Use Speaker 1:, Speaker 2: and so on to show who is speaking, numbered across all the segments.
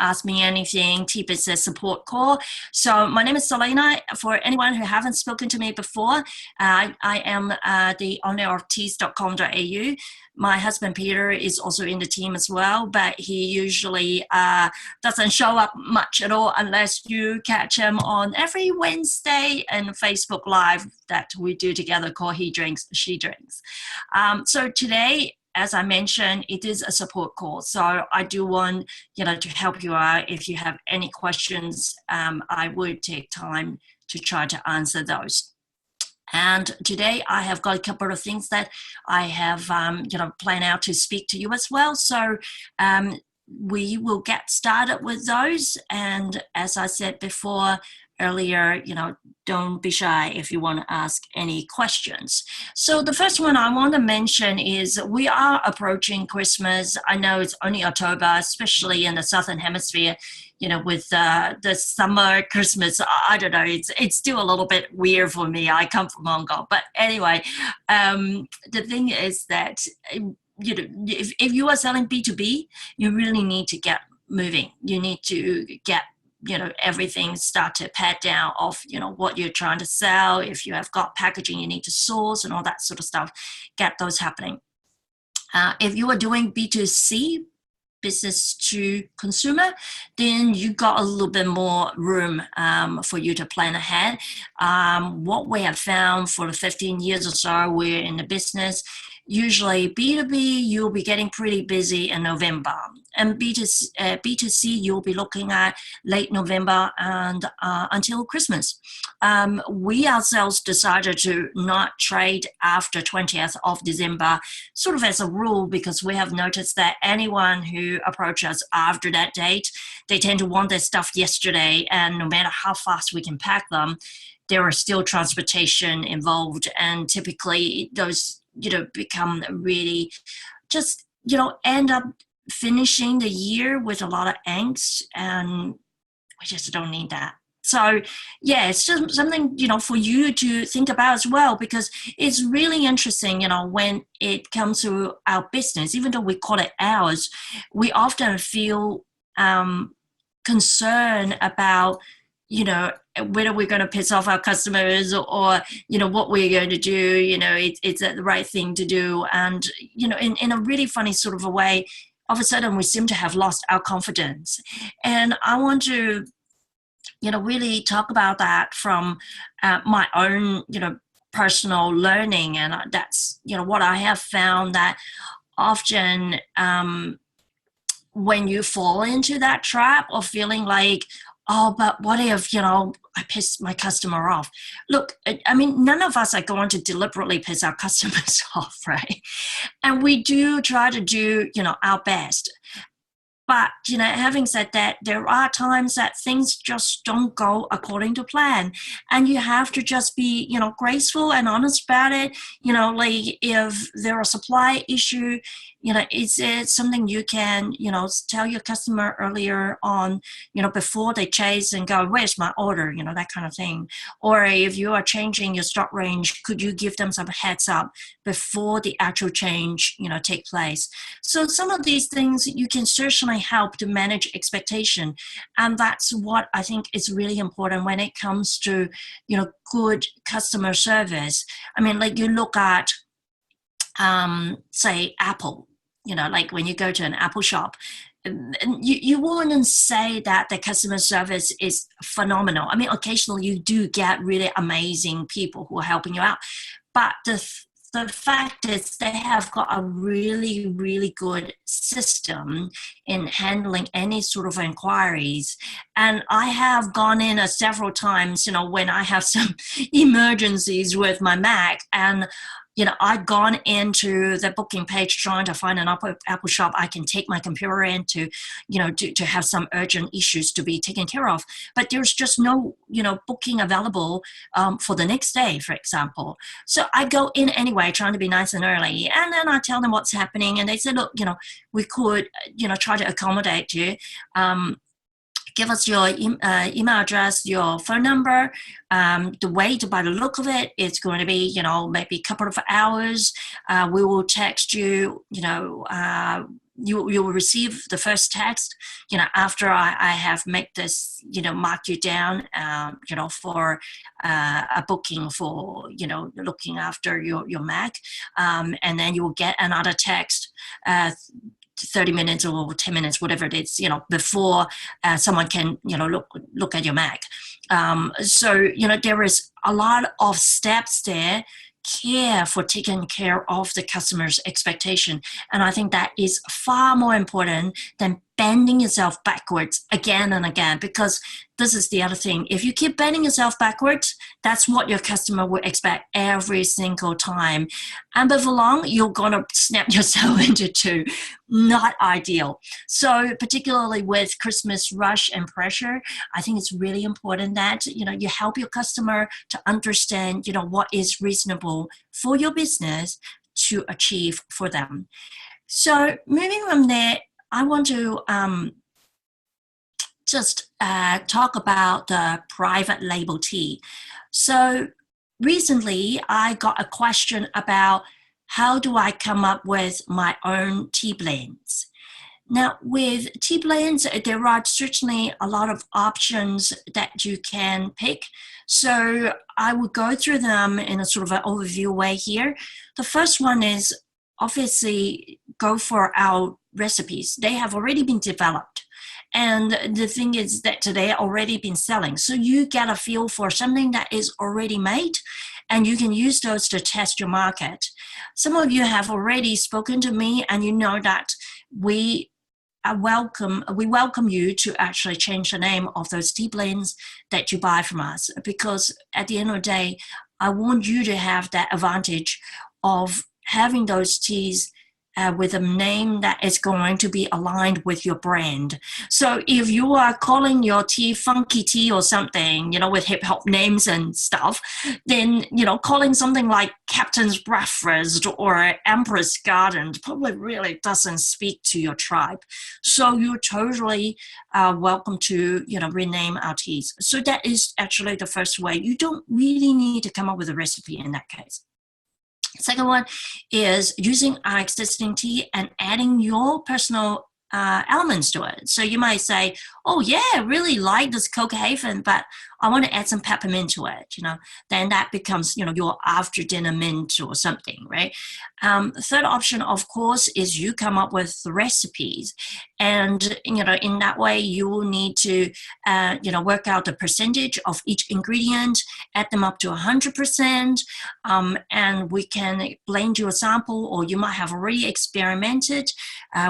Speaker 1: ask me anything. Tip is a support call. So my name is Selena. For anyone who haven't spoken to me before, I am the owner of teas.com.au. My husband Peter is also in the team as well, but he usually doesn't show up much at all unless you catch him on every Wednesday and Facebook Live that we do together called He Drinks, She Drinks. So today, as I mentioned, it is a support call. So I do want, to help you out. If you have any questions, I would take time to try to answer those. And today I have got a couple of things that I have, planned out to speak to you as well. So we will get started with those. And as I said before, earlier, don't be shy if you want to ask any questions. So the first one I want to mention is we are approaching Christmas. I know it's only October, especially in the Southern Hemisphere, with the summer Christmas. I don't know, it's still a little bit weird for me. I come from Hong Kong. But anyway, the thing is that, if you are selling B2B, you really need to get moving. You need to get everything start to pad down of, what you're trying to sell. If you have got packaging you need to source and all that sort of stuff, get those happening. If you are doing B2C, business to consumer, then you got a little bit more room for you to plan ahead. What we have found for the 15 years or so we're in the business, usually B2B, you'll be getting pretty busy in November. And B2C, you'll be looking at late November and until Christmas. We ourselves decided to not trade after 20th of December, sort of as a rule, because we have noticed that anyone who approaches us after that date, they tend to want their stuff yesterday, and no matter how fast we can pack them, there are still transportation involved, and typically those become really just, end up finishing the year with a lot of angst, and we just don't need that. So yeah, it's just something, for you to think about as well, because it's really interesting, when it comes to our business, even though we call it ours, we often feel concerned about, whether we're going to piss off our customers or what we're going to do, it's the right thing to do. And, in a really funny sort of a way, all of a sudden we seem to have lost our confidence. And I want to, really talk about that from my own, personal learning. And that's, what I have found that often when you fall into that trap of feeling like, oh, but what if, I pissed my customer off? Look, I mean, none of us are going to deliberately piss our customers off, right? And we do try to do, our best. But, having said that, there are times that things just don't go according to plan. And you have to just be, graceful and honest about it. Like if there are supply issue, is it something you can, tell your customer earlier on, before they chase and go, where's my order, that kind of thing. Or if you are changing your stock range, could you give them some heads up before the actual change, take place? So some of these things you can certainly help to manage expectation. And that's what I think is really important when it comes to, good customer service. I mean, like you look at, say, Apple, like when you go to an Apple shop, you wouldn't say that the customer service is phenomenal. I mean, occasionally you do get really amazing people who are helping you out. But the fact is they have got a really, really good system in handling any sort of inquiries. And I have gone in several times, when I have some emergencies with my Mac, and I've gone into the booking page trying to find an Apple shop I can take my computer into, to have some urgent issues to be taken care of. But there's just no, booking available for the next day, for example. So I go in anyway, trying to be nice and early. And then I tell them what's happening. And they say, look, we could, try to accommodate you. Give us your email address, your phone number. The wait, by the look of it, it's going to be, maybe a couple of hours. We will text you, you will receive the first text, after I have made this, mark you down, for a booking for, looking after your Mac. And then you will get another text 30 minutes or 10 minutes, whatever it is, before someone can, look at your Mac. So, there is a lot of steps there for taking care of the customer's expectation. And I think that is far more important than bending yourself backwards again and again, because this is the other thing. If you keep bending yourself backwards, that's what your customer will expect every single time. And before long, you're going to snap yourself into two. Not ideal. So particularly with Christmas rush and pressure, I think it's really important that, you help your customer to understand, what is reasonable for your business to achieve for them. So moving from there, I want to just talk about the private label tea. So recently, I got a question about how do I come up with my own tea blends. Now, with tea blends, there are certainly a lot of options that you can pick. So I will go through them in a sort of an overview way here. The first one is obviously go for our recipes. They have already been developed. And the thing is that they are already been selling. So you get a feel for something that is already made, and you can use those to test your market. Some of you have already spoken to me, and you know that we welcome you to actually change the name of those tea blends that you buy from us, because at the end of the day, I want you to have that advantage of having those teas with a name that is going to be aligned with your brand. So if you are calling your tea Funky Tea or something, with hip hop names and stuff, then, calling something like Captain's Breakfast or Empress Garden probably really doesn't speak to your tribe. So you're totally welcome to, rename our teas. So that is actually the first way. You don't really need to come up with a recipe in that case. Second one is using our existing tea and adding your personal elements to it. So you might say, oh yeah, I really like this Copenhagen, but I want to add some peppermint to it, then that becomes, your after dinner mint or something, right? The third option, of course, is you come up with recipes. And, in that way, you will need to, work out the percentage of each ingredient, add them up to 100%, and we can blend you a sample, or you might have already experimented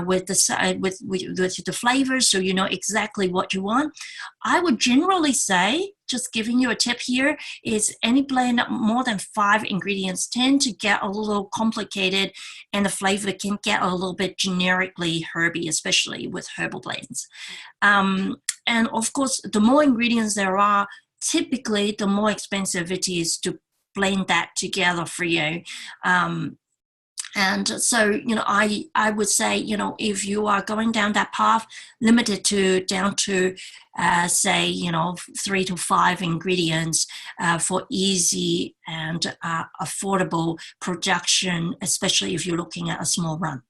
Speaker 1: with the flavors, so you know exactly what you want. I would generally say, just giving you a tip here, is any blend more than 5 ingredients tend to get a little complicated, and the flavor can get a little bit generically herby, especially with herbal blends. And of course, the more ingredients there are, typically the more expensive it is to blend that together for you. And so, I would say, if you are going down that path, limited down to, say, 3 to 5 ingredients for easy and affordable production, especially if you're looking at a small run.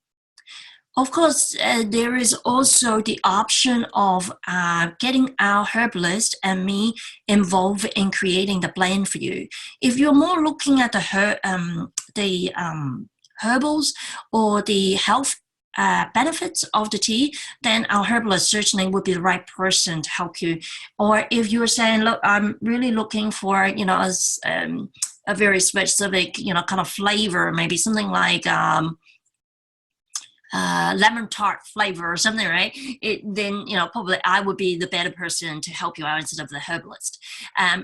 Speaker 1: Of course, there is also the option of getting our herbalist and me involved in creating the blend for you. If you're more looking at the herbals or the health benefits of the tea, then our herbalist certainly would be the right person to help you. Or if you're saying, look, I'm really looking for, a very specific, kind of flavor, maybe something like lemon tart flavor or something, right? Then probably I would be the better person to help you out instead of the herbalist.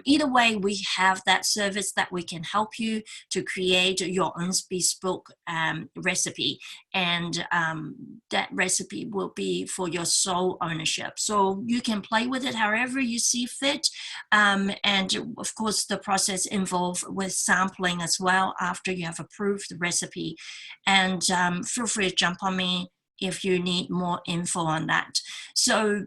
Speaker 1: Either way, we have that service that we can help you to create your own bespoke recipe, and that recipe will be for your sole ownership. So you can play with it however you see fit, and of course the process involved with sampling as well after you have approved the recipe. And feel free to jump on me if you need more info on that. So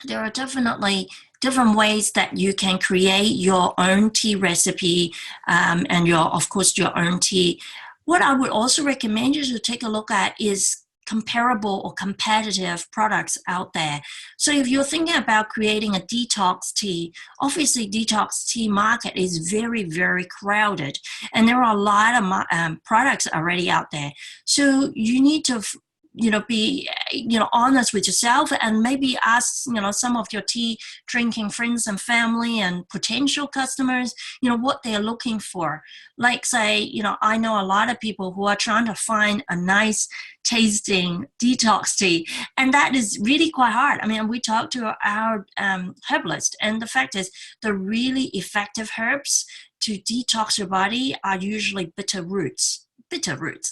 Speaker 1: there are definitely different ways that you can create your own tea recipe and of course your own tea. What I would also recommend you to take a look at is comparable or competitive products out there. So if you're thinking about creating a detox tea, obviously detox tea market is very, very crowded, and there are a lot of products already out there. So you need to be honest with yourself, and maybe ask some of your tea drinking friends and family and potential customers what they're looking for. Like, say, I know a lot of people who are trying to find a nice tasting detox tea, and that is really quite hard. I mean, we talked to our herbalist, and the fact is the really effective herbs to detox your body are usually bitter roots.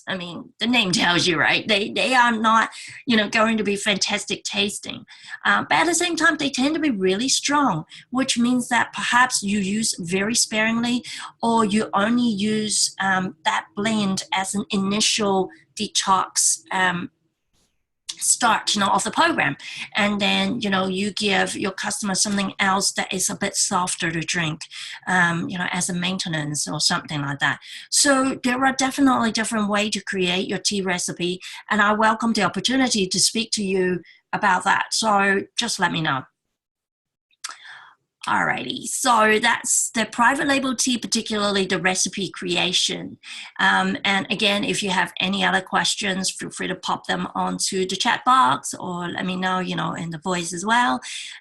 Speaker 1: I mean, the name tells you, right? They are not, going to be fantastic tasting. But at the same time, they tend to be really strong, which means that perhaps you use very sparingly, or you only use that blend as an initial detox start of the program, and then you give your customer something else that is a bit softer to drink as a maintenance or something like that. So there are definitely different ways to create your tea recipe, and I welcome the opportunity to speak to you about that. So just let me know. Alrighty, so that's the private label tea, particularly the recipe creation. And again, if you have any other questions, feel free to pop them onto the chat box, or let me know, in the voice as well.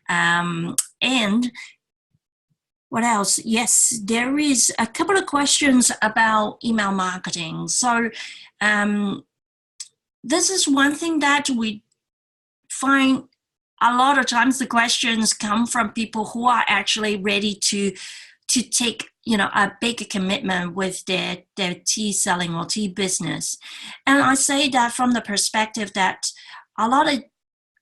Speaker 1: And what else? Yes, there is a couple of questions about email marketing. So this is one thing that we find a lot of times the questions come from people who are actually ready to take a bigger commitment with their tea selling or tea business. And I say that from the perspective that a lot of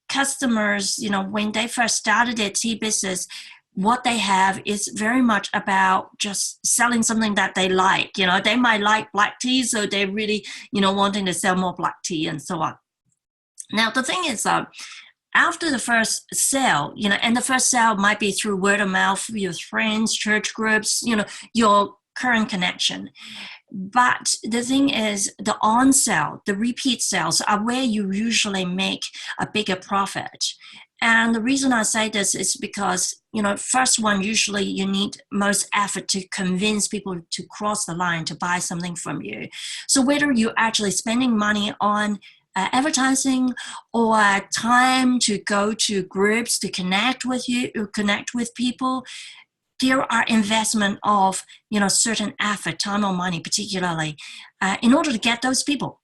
Speaker 1: customers, when they first started their tea business, what they have is very much about just selling something that they like. They might like black tea, so they're really wanting to sell more black tea and so on. Now the thing is, after the first sale, and the first sale might be through word of mouth, your friends, church groups, your current connection. But the thing is, the on sale, the repeat sales are where you usually make a bigger profit. And the reason I say this is because, first one, usually you need most effort to convince people to cross the line to buy something from you. So whether you're actually spending money on advertising or time to go to groups to connect with people, there are investment of certain effort, time or money particularly, in order to get those people.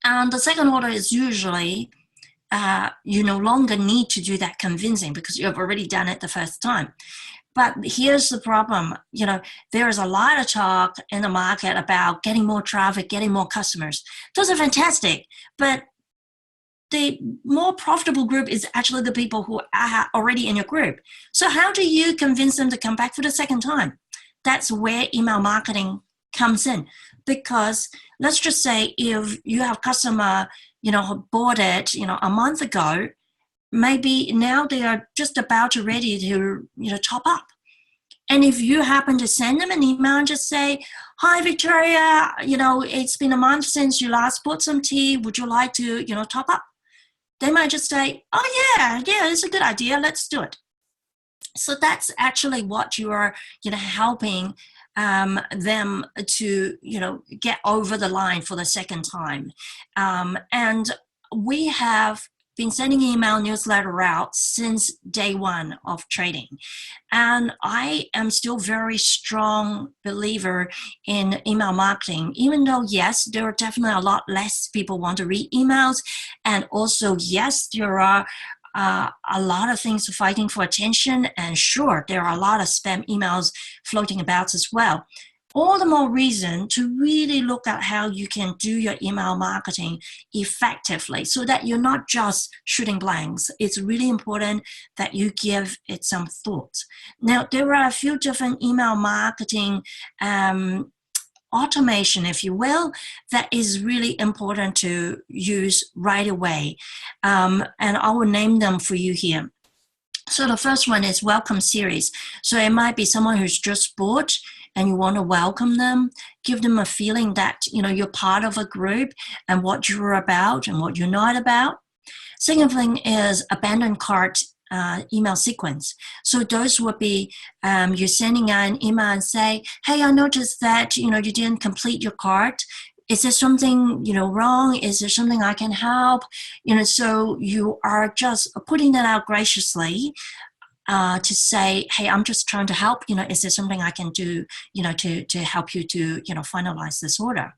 Speaker 1: And the second order is usually you no longer need to do that convincing because you have already done it the first time. But here's the problem, there is a lot of talk in the market about getting more traffic, getting more customers. Those are fantastic, but the more profitable group is actually the people who are already in your group. So how do you convince them to come back for the second time? That's where email marketing comes in. Because let's just say if you have a customer, who bought it, a month ago, maybe now they are just about to ready to, top up. And if you happen to send them an email and just say, hi, Victoria, it's been a month since you last bought some tea. Would you like to, top up? They might just say, oh, yeah, it's a good idea. Let's do it. So that's actually what you are, helping them to, get over the line for the second time. And we have been sending email newsletter out since day one of trading. And I am still very strong believer in email marketing, even though, yes, there are definitely a lot less people want to read emails. And also, yes, there are a lot of things fighting for attention. And sure, there are a lot of spam emails floating about as well. All the more reason to really look at how you can do your email marketing effectively so that you're not just shooting blanks. It's really important that you give it some thought. Now, there are a few different email marketing automation, if you will, that is really important to use right away. And I will name them for you here. So the first one is welcome series. So it might be someone who's just bought and you want to welcome them, give them a feeling that, you're part of a group and what you're about and what you're not about. Second thing is abandoned cart email sequence. So those would be you're sending out an email and say, hey, I noticed that, you didn't complete your cart. Is there something, wrong? Is there something I can help? So you are just putting that out graciously to say, hey, I'm just trying to help. Is there something I can do, to help you to, finalize this order?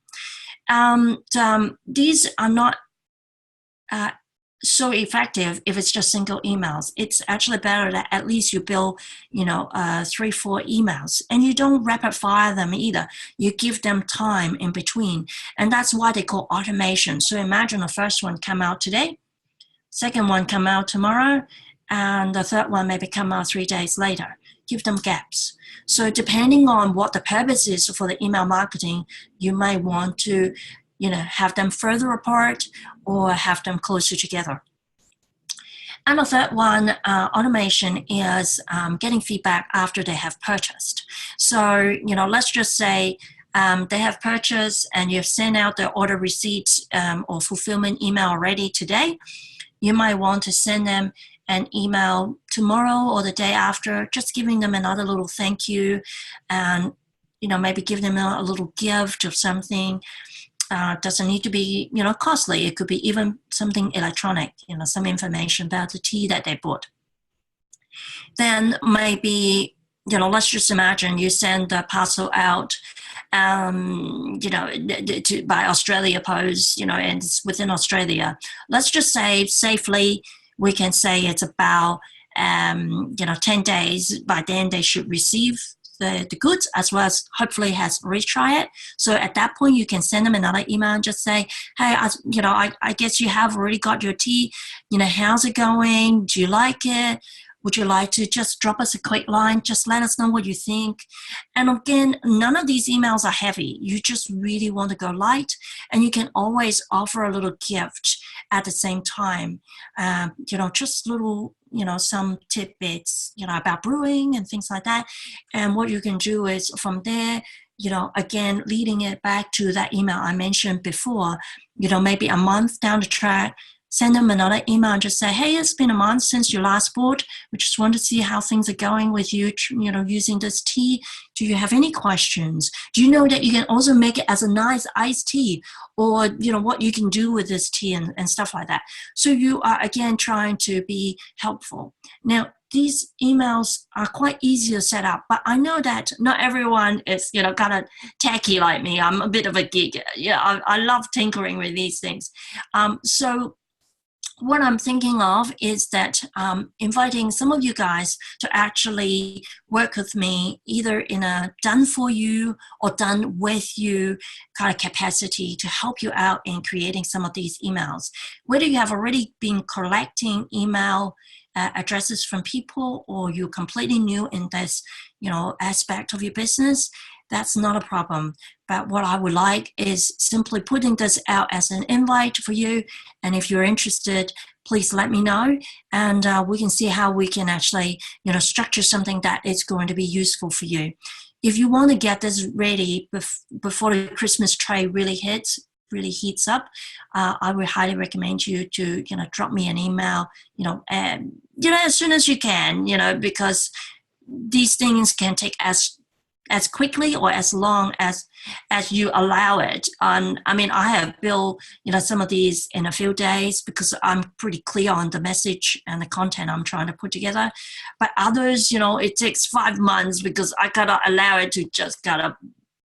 Speaker 1: These are not so effective if it's just single emails. It's actually better that at least you build, 3-4 emails, and you don't rapid fire them either. You give them time in between, and that's why they call automation. So imagine the first one come out today, second one come out tomorrow, and the third one maybe come out 3 days later. Give them gaps. So depending on what the purpose is for the email marketing, you may want to have them further apart or have them closer together. And the third one, automation, is getting feedback after they have purchased. So, let's just say they have purchased and you've sent out the order receipt or fulfillment email already today. You might want to send them an email tomorrow or the day after, just giving them another little thank you and, maybe give them a little gift or something. Doesn't need to be, costly. It could be even something electronic, some information about the tea that they bought. Then maybe, let's just imagine you send the parcel out, by Australia Post, and it's within Australia. Let's just say safely, we can say it's about, 10 days. By then they should receive the goods, as well as hopefully has retry it. So at that point, you can send them another email and just say, hey, I guess you have already got your tea. How's it going? Do you like it? Would you like to just drop us a quick line? Just let us know what you think. And again, none of these emails are heavy. You just really want to go light, and you can always offer a little gift at the same time. Just little, some tidbits, about brewing and things like that. And what you can do is from there, again, leading it back to that email I mentioned before, maybe a month down the track, send them another email and just say, hey, it's been a month since you last bought. We just want to see how things are going with you, using this tea. Do you have any questions? Do you know that you can also make it as a nice iced tea, or, what you can do with this tea and stuff like that. So you are, again, trying to be helpful. Now, these emails are quite easy to set up, but I know that not everyone is, kind of techie like me. I'm a bit of a geek. I love tinkering with these things. So what I'm thinking of is that inviting some of you guys to actually work with me, either in a done for you or done with you kind of capacity, to help you out in creating some of these emails. Whether you have already been collecting email addresses from people, or you're completely new in this, aspect of your business, that's not a problem. But what I would like is simply putting this out as an invite for you. And if you're interested, please let me know. And we can see how we can actually, structure something that is going to be useful for you. If you want to get this ready before the Christmas trade really heats up, I would highly recommend you to, drop me an email, as soon as you can, because these things can take as quickly or as long as you allow it. I have built, some of these in a few days because I'm pretty clear on the message and the content I'm trying to put together. But others, it takes 5 months because I gotta allow it to just gotta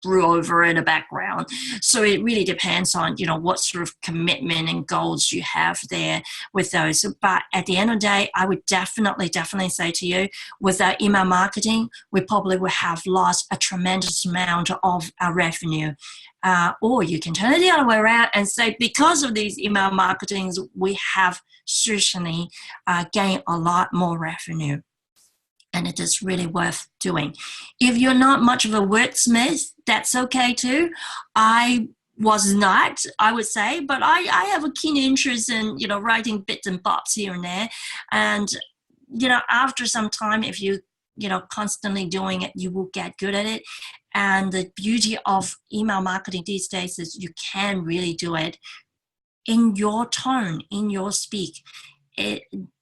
Speaker 1: brew over in the background. So it really depends on, what sort of commitment and goals you have there with those. But at the end of the day, I would definitely say to you, with our email marketing, we probably would have lost a tremendous amount of our revenue. Or you can turn it the other way around and say, because of these email marketings, we have certainly gained a lot more revenue. And it is really worth doing. If you're not much of a wordsmith, that's okay too. I was not, I would say, but I have a keen interest in, writing bits and bobs here and there. And, after some time, if you constantly doing it, you will get good at it. And the beauty of email marketing these days is you can really do it in your tone, in your speak.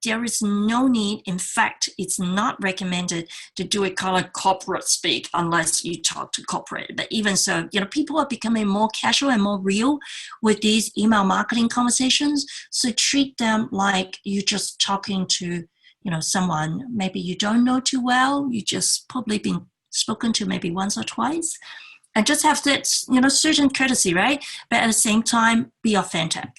Speaker 1: There is no need. In fact, it's not recommended to do it kind of corporate speak unless you talk to corporate. But even so, people are becoming more casual and more real with these email marketing conversations. So treat them like you're just talking to, someone maybe you don't know too well. You just probably been spoken to maybe once or twice, and just have that, certain courtesy, right? But at the same time, be authentic.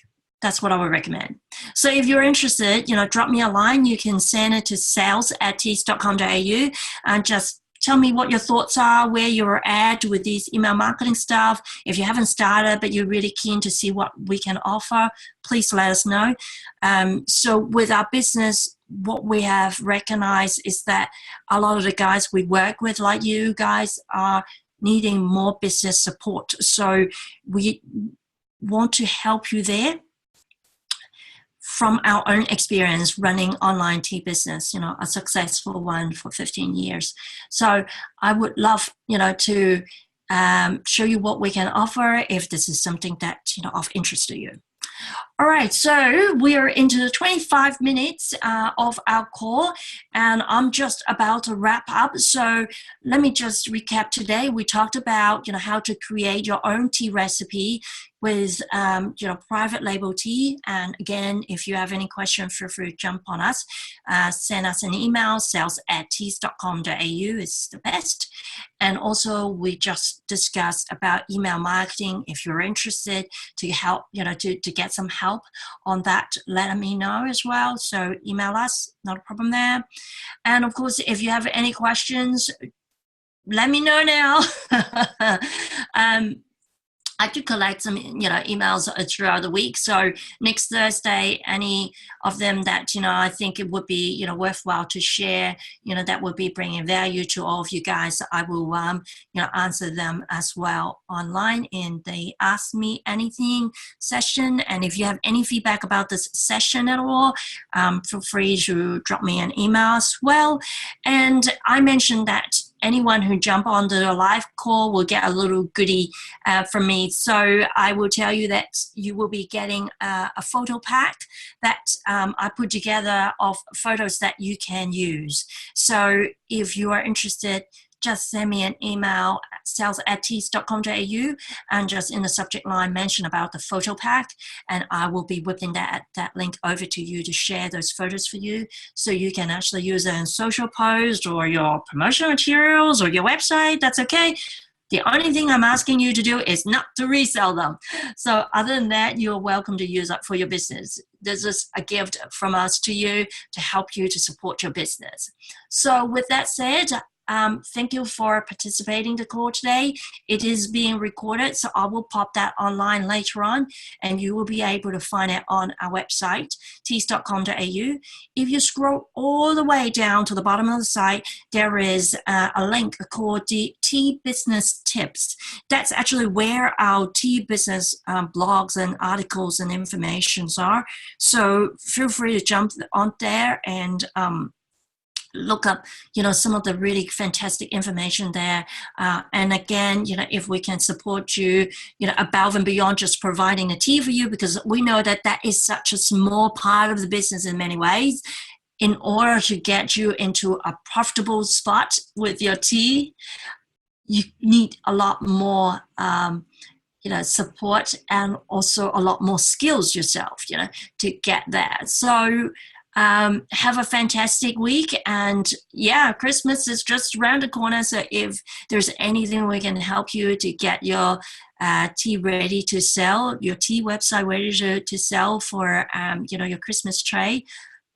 Speaker 1: That's what I would recommend. So if you're interested, drop me a line. You can send it to sales@tees.com.au and just tell me what your thoughts are, where you're at with these email marketing stuff. If you haven't started, but you're really keen to see what we can offer, please let us know. So with our business, what we have recognized is that a lot of the guys we work with, like you guys, are needing more business support. So we want to help you there from our own experience running online tea business, a successful one for 15 years. So I would love, to show you what we can offer if this is something that, of interest to you. All right, so we are into the 25 minutes of our call, and I'm just about to wrap up. So let me just recap today. We talked about, how to create your own tea recipe with, private label tea. And again, if you have any questions, feel free to jump on us. Send us an email, sales@tees.com.au is the best. And also, we just discussed about email marketing. If you're interested to help, to get some help on that, let me know as well. So email us, not a problem there. And of course, if you have any questions, let me know now. I do collect some, emails throughout the week. So next Thursday, any of them that, I think it would be, worthwhile to share, that would be bringing value to all of you guys, I will, answer them as well online in the Ask Me Anything session. And if you have any feedback about this session at all, feel free to drop me an email as well. And I mentioned that anyone who jump on the live call will get a little goodie from me. So I will tell you that you will be getting a photo pack that I put together of photos that you can use. So if you are interested, just send me an email, sales@tees.com.au, and just in the subject line mention about the photo pack, and I will be whipping that link over to you to share those photos for you, so you can actually use it in social posts or your promotional materials or your website. That's okay. The only thing I'm asking you to do is not to resell them. So other than that, you're welcome to use it for your business. This is a gift from us to you to help you to support your business. So with that said, thank you for participating in the call today. It is being recorded, so I will pop that online later on, and you will be able to find it on our website, tees.com.au. If you scroll all the way down to the bottom of the site, there is a link called the Tea Business Tips. That's actually where our tea business blogs and articles and informations are. So feel free to jump on there and look up, some of the really fantastic information there. And again, if we can support you, above and beyond just providing the tea for you, because we know that that is such a small part of the business in many ways. In order to get you into a profitable spot with your tea, you need a lot more, support, and also a lot more skills yourself, to get there. So have a fantastic week, and Christmas is just around the corner. So if there's anything we can help you to get your tea ready to sell, your tea website ready to sell for your Christmas tray,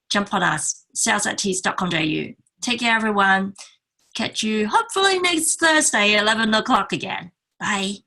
Speaker 1: jump on us, sales@tees.com.au. Take care, everyone. Catch you hopefully next Thursday at 11 o'clock again. Bye.